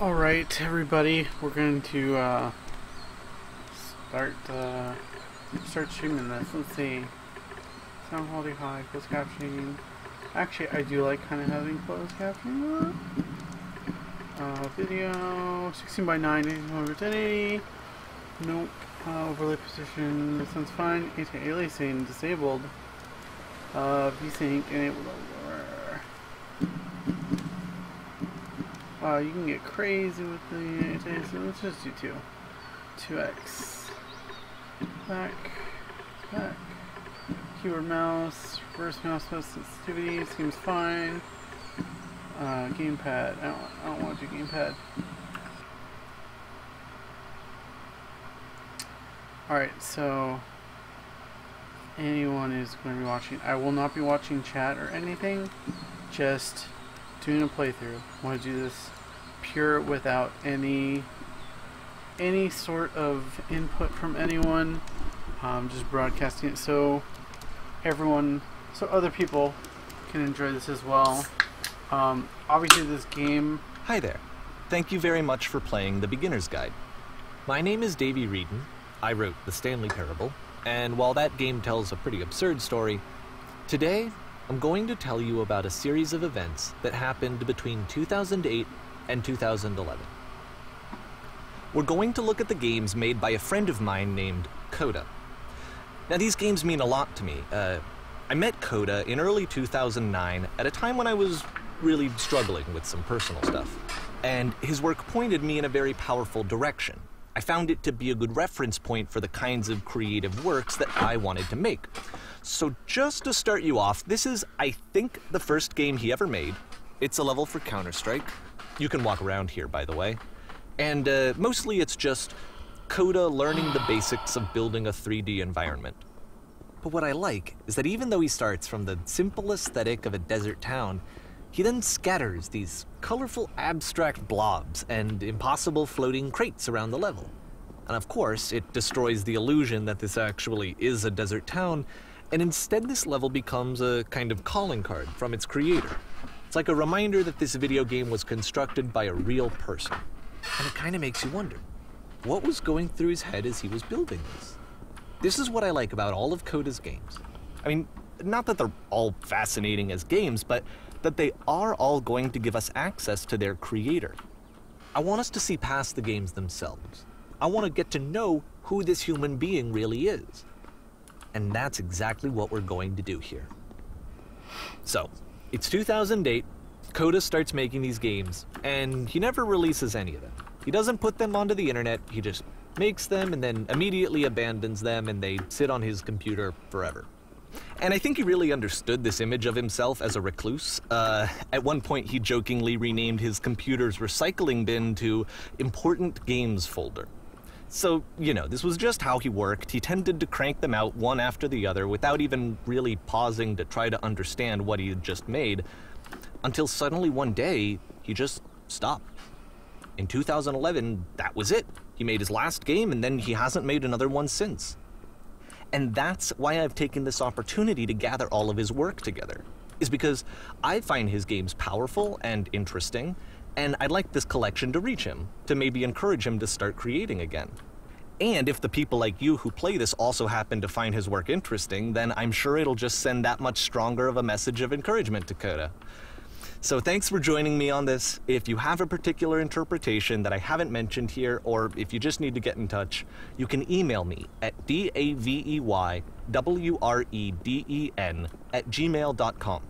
Alright, everybody, we're going to start streaming this. Let's see. Sound quality high, closed captioning. Actually, I do like kind of having closed captioning on. Video 16 by 9, 1080. Nope. Overlay position. This one's fine. Anti-aliasing disabled. VSync enabled. You can get crazy with the anti-aliasing. Let's just do 2x. Back. Keyboard mouse. Reverse mouse sensitivity. Seems fine. Gamepad. I don't want to do gamepad. Alright, so anyone is going to be watching. I will not be watching chat or anything. Just doing a playthrough. I want to do this pure without any sort of input from anyone. Just broadcasting it so other people can enjoy this as well. Obviously this game... Hi there. Thank you very much for playing The Beginner's Guide. My name is Davey Reedon. I wrote The Stanley Parable, and while that game tells a pretty absurd story, today I'm going to tell you about a series of events that happened between 2008 and 2011. We're going to look at the games made by a friend of mine named Coda. Now these games mean a lot to me. I met Coda in early 2009 at a time when I was really struggling with some personal stuff, and his work pointed me in a very powerful direction. I found it to be a good reference point for the kinds of creative works that I wanted to make. So just to start you off, this is, I think, the first game he ever made. It's a level for Counter-Strike. You can walk around here, by the way. And mostly it's just Coda learning the basics of building a 3D environment. But what I like is that even though he starts from the simple aesthetic of a desert town, he then scatters these colorful abstract blobs and impossible floating crates around the level. And of course, it destroys the illusion that this actually is a desert town, and instead this level becomes a kind of calling card from its creator. It's like a reminder that this video game was constructed by a real person. And it kind of makes you wonder, what was going through his head as he was building this? This is what I like about all of Coda's games. I mean, not that they're all fascinating as games, but that they are all going to give us access to their creator. I want us to see past the games themselves. I want to get to know who this human being really is. And that's exactly what we're going to do here. So, it's 2008, Coda starts making these games, and he never releases any of them. He doesn't put them onto the internet, he just makes them and then immediately abandons them, and they sit on his computer forever. And I think he really understood this image of himself as a recluse. At one point, he jokingly renamed his computer's recycling bin to Important Games Folder. So, you know, this was just how he worked. He tended to crank them out one after the other without even really pausing to try to understand what he had just made, until suddenly one day, he just stopped. In 2011, that was it. He made his last game, and then he hasn't made another one since. And that's why I've taken this opportunity to gather all of his work together, is because I find his games powerful and interesting, and I'd like this collection to reach him, to maybe encourage him to start creating again. And if the people like you who play this also happen to find his work interesting, then I'm sure it'll just send that much stronger of a message of encouragement to Coda. So thanks for joining me on this. If you have a particular interpretation that I haven't mentioned here, or if you just need to get in touch, you can email me at daveyWreden@gmail.com.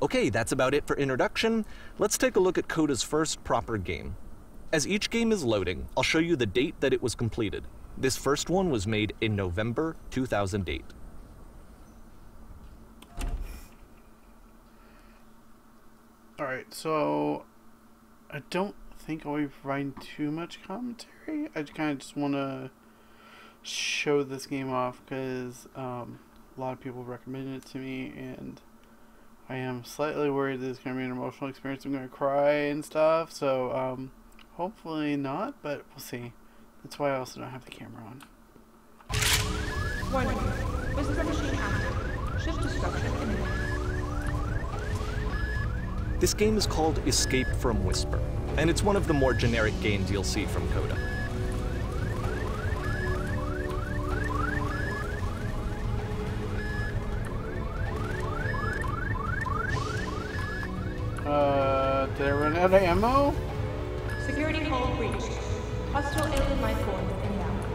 Okay, that's about it for introduction. Let's take a look at Coda's first proper game. As each game is loading, I'll show you the date that it was completed. This first one was made in November 2008. Alright, so I don't think I'll be providing too much commentary. I kind of just want to show this game off because a lot of people recommended it to me, and I am slightly worried that it's going to be an emotional experience. I'm going to cry and stuff, so hopefully not, but we'll see. That's why I also don't have the camera on. Warning. Whisper machine active. Shift destruction imminent. This game is called Escape from Whisper. and it's one of the more generic games you'll see from Coda. Did I run out of ammo? Security hull breached. Hostile alien life forms inbound.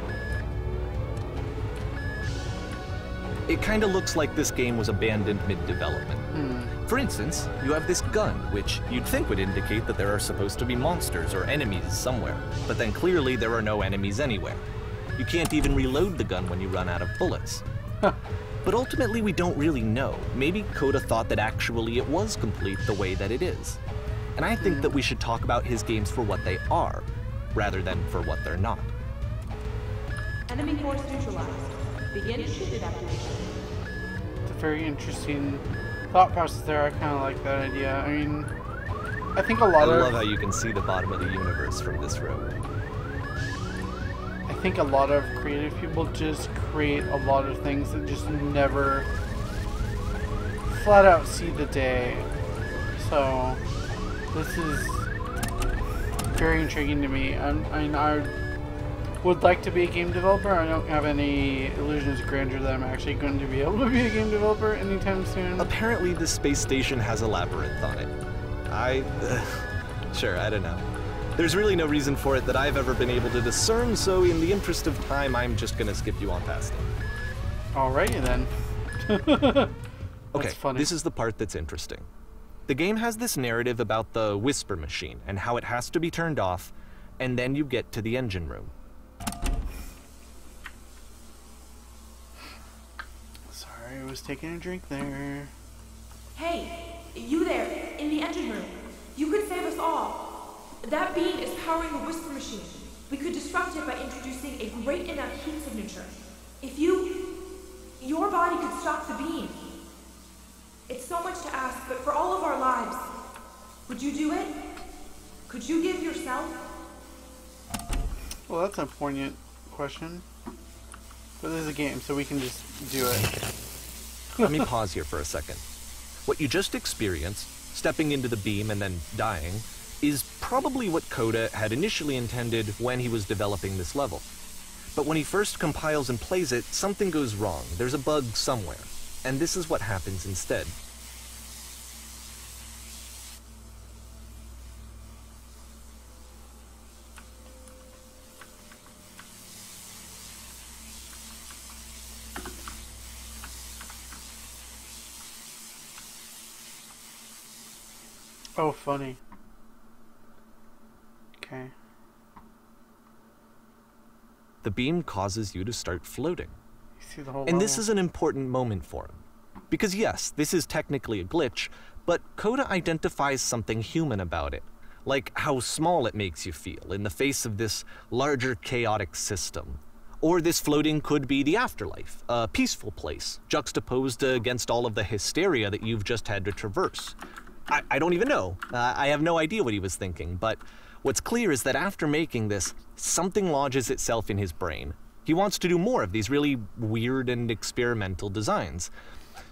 It kinda looks like this game was abandoned mid-development. For instance, you have this gun, which you'd think would indicate that there are supposed to be monsters or enemies somewhere, but then clearly there are no enemies anywhere. You can't even reload the gun when you run out of bullets. But ultimately we don't really know. Maybe Coda thought that actually it was complete the way that it is. And I think that we should talk about his games for what they are, rather than for what they're not. Enemy force neutralized. Begin shift evacuation. It's a very interesting thought process there. I kind of like that idea. I mean, I think a lot I of... love how you can see the bottom of the universe from this room. I think a lot of creative people just create a lot of things that just never flat out see the day. So this is very intriguing to me. I would like to be a game developer. I don't have any illusions of grandeur that I'm actually going to be able to be a game developer anytime soon. Apparently this space station has a labyrinth on it. Sure, I don't know. There's really no reason for it that I've ever been able to discern, so in the interest of time, I'm just gonna skip you on past it. Alrighty then. Okay, funny. this is the part that's interesting. The game has this narrative about the Whisper Machine and how it has to be turned off, and then you get to the engine room. Sorry, I was taking a drink there. Hey, you there, in the engine room. You could save us all. That beam is powering the Whisper Machine. We could disrupt it by introducing a great enough heat signature. If your body could stop the beam. It's so much to ask, but for all of our lives, would you do it? Could you give yourself? Well, that's a poignant question. But this is a game, so we can just do it. Let me pause here for a second. What you just experienced, stepping into the beam and then dying, is probably what Coda had initially intended when he was developing this level. But when he first compiles and plays it, something goes wrong. There's a bug somewhere. And this is what happens instead. Oh, funny. Okay. The beam causes you to start floating. You see the whole And this level. is an important moment for him. Because yes, this is technically a glitch, but Coda identifies something human about it. Like how small it makes you feel in the face of this larger chaotic system. Or this floating could be the afterlife, a peaceful place, juxtaposed against all of the hysteria that you've just had to traverse. I don't even know. I have no idea what he was thinking, but what's clear is that after making this, something lodges itself in his brain. He wants to do more of these really weird and experimental designs.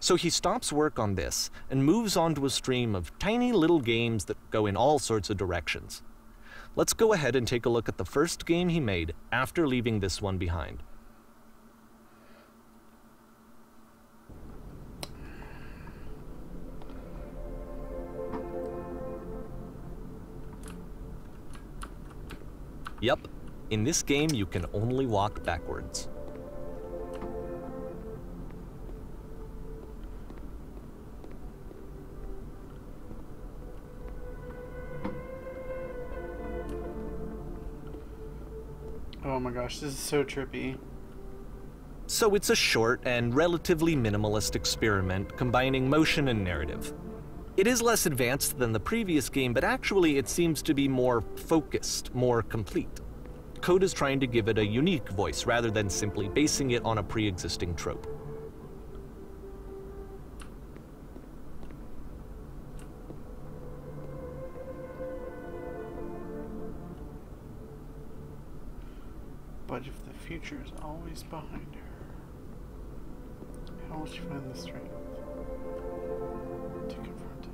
So he stops work on this and moves on to a stream of tiny little games that go in all sorts of directions. Let's go ahead and take a look at the first game he made after leaving this one behind. Yep, in this game you can only walk backwards. Oh my gosh, this is so trippy. So it's a short and relatively minimalist experiment combining motion and narrative. It is less advanced than the previous game, but actually it seems to be more focused, more complete. Coda's trying to give it a unique voice rather than simply basing it on a pre-existing trope. But if the future is always behind her, how will she find the strength to confront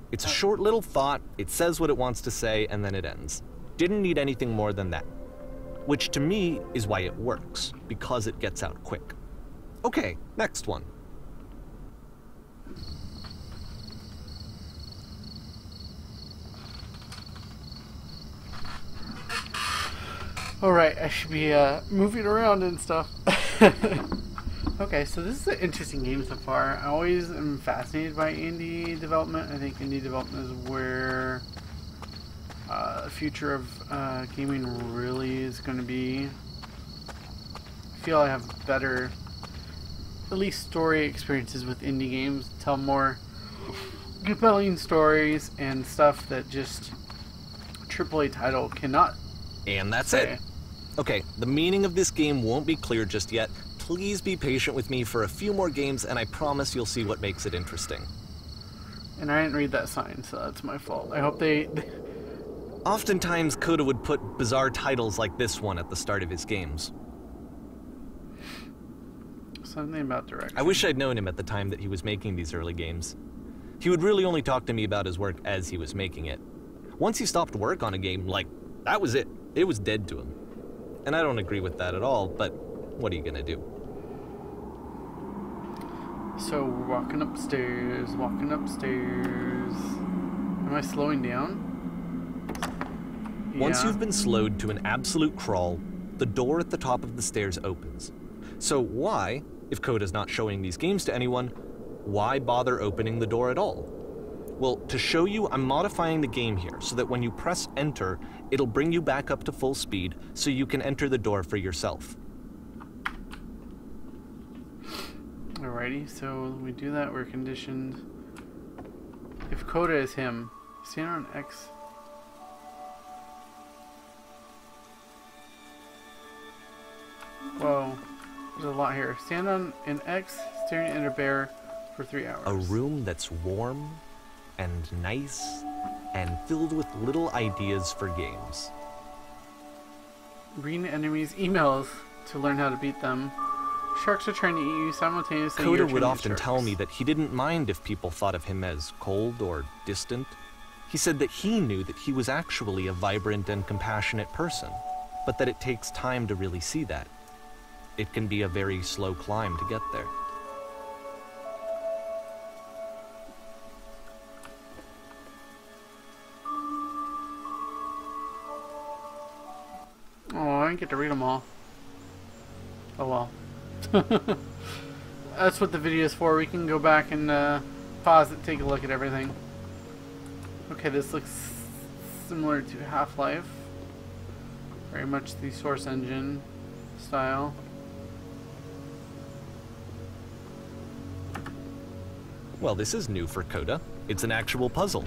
it? It's a short little thought, it says what it wants to say, and then it ends. Didn't need anything more than that. Which to me is why it works, because it gets out quick. Okay, next one. Alright, I should be moving around and stuff. Okay, so this is an interesting game so far. I always am fascinated by indie development. I think indie development is where the future of gaming really is going to be. I feel I have better, at least story experiences with indie games. Tell more compelling stories and stuff that just AAA title cannot. And that's say. it. Okay, the meaning of this game won't be clear just yet. Please be patient with me for a few more games, and I promise you'll see what makes it interesting. And I didn't read that sign, so that's my fault. I hope they... Oftentimes, Coda would put bizarre titles like this one at the start of his games. Something about direction. I wish I'd known him at the time that he was making these early games. He would really only talk to me about his work as he was making it. Once he stopped work on a game, like, that was it. It was dead to him. And I don't agree with that at all, but what are you gonna do? So, walking upstairs. Am I slowing down? Once Yeah. you've been slowed to an absolute crawl, the door at the top of the stairs opens. So why, if Coda's not showing these games to anyone, why bother opening the door at all? Well, to show you, I'm modifying the game here so that when you press enter, it'll bring you back up to full speed so you can enter the door for yourself. Alrighty, so when we do that, we're conditioned. If Coda is him, stand on X. Whoa, there's a lot here. Stand on an X, staring at a bear for 3 hours. A room that's warm and nice and filled with little ideas for games. Reading enemies' emails to learn how to beat them. Sharks are trying to eat you simultaneously. Coda you're would training often tell sharks. me that he didn't mind if people thought of him as cold or distant. He said that he knew that he was actually a vibrant and compassionate person, but that it takes time to really see that. It can be a very slow climb to get there. Oh, I didn't get to read them all. Oh well. That's what the video is for. We can go back and pause it, take a look at everything. Okay, this looks similar to Half-Life. Very much the Source Engine style. Well, this is new for Coda. It's an actual puzzle.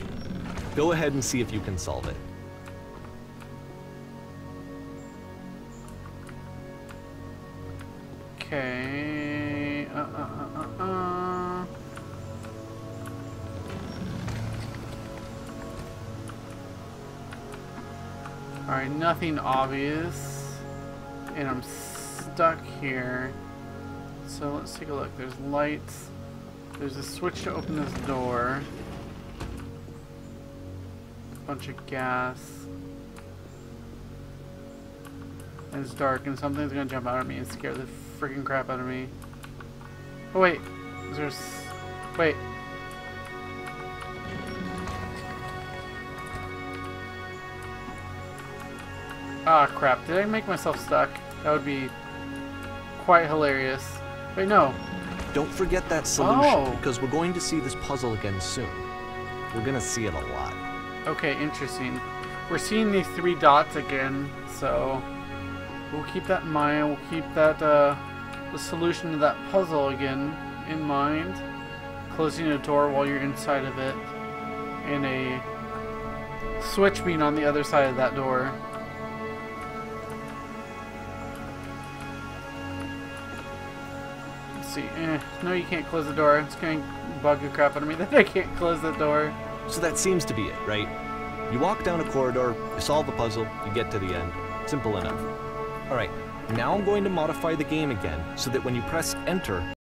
Go ahead and see if you can solve it. Okay. Alright, nothing obvious. And I'm stuck here. So let's take a look. There's lights. There's a switch to open this door. A bunch of gas. And it's dark and something's gonna jump out at me and scare the freaking crap out of me. Oh wait. Is there wait. Ah crap. Did I make myself stuck? That would be quite hilarious. Wait, no. Don't forget that solution, Oh. because we're going to see this puzzle again soon. We're gonna see it a lot. Okay, interesting. We're seeing these 3 dots again, so we'll keep that in mind. We'll keep that the solution to that puzzle again in mind. Closing a door while you're inside of it, and a switch being on the other side of that door. Let's see. No, you can't close the door. It's going to bug the crap out of me that I can't close the door. So that seems to be it, right? You walk down a corridor, you solve the puzzle, you get to the end. Simple enough. Alright, now I'm going to modify the game again so that when you press enter,